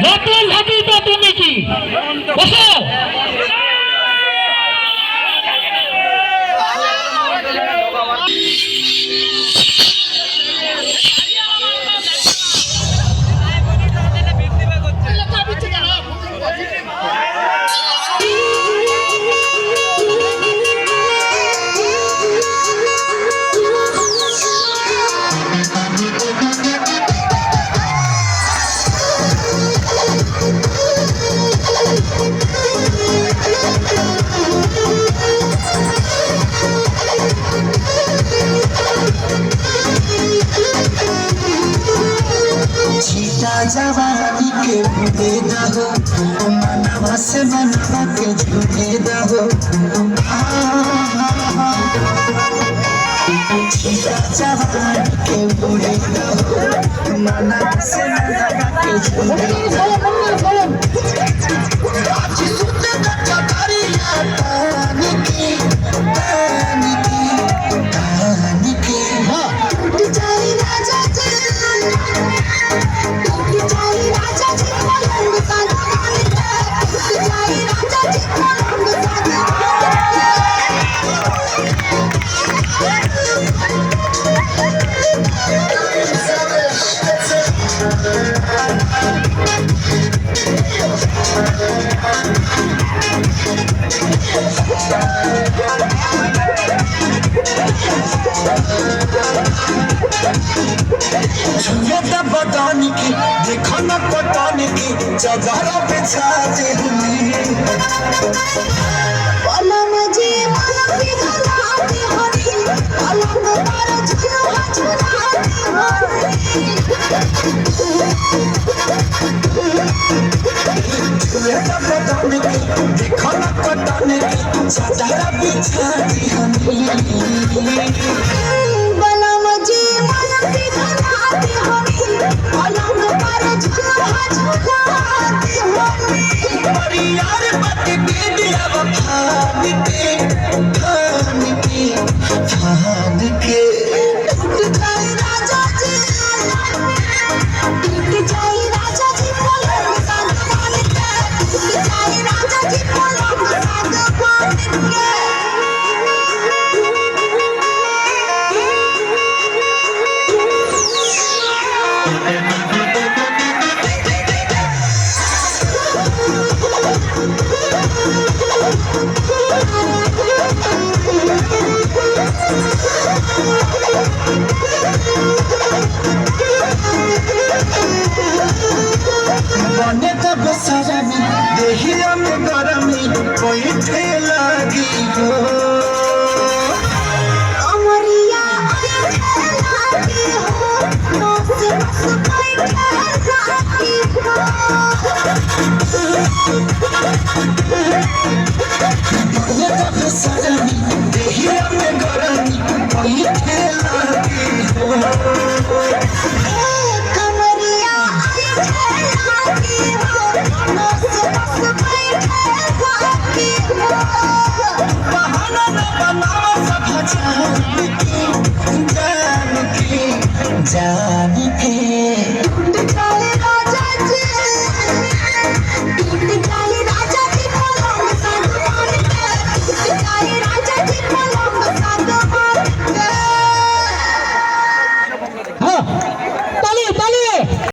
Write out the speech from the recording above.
নতুন হাতি তো তুমি কি বসো। जवानी के भूले दहो मनवा से मनवा के झूले दहो जवानी के भूले दहो मनवा से मनवा के झूले दहो बदान की देखो न पटान की जगह पे छाते देखो न पटान की जगह पे छाते बने तब सरमी देहिया में गरमी कोई लगी हो अमरिया सरमी देहिया में गरमी कोई लगी हो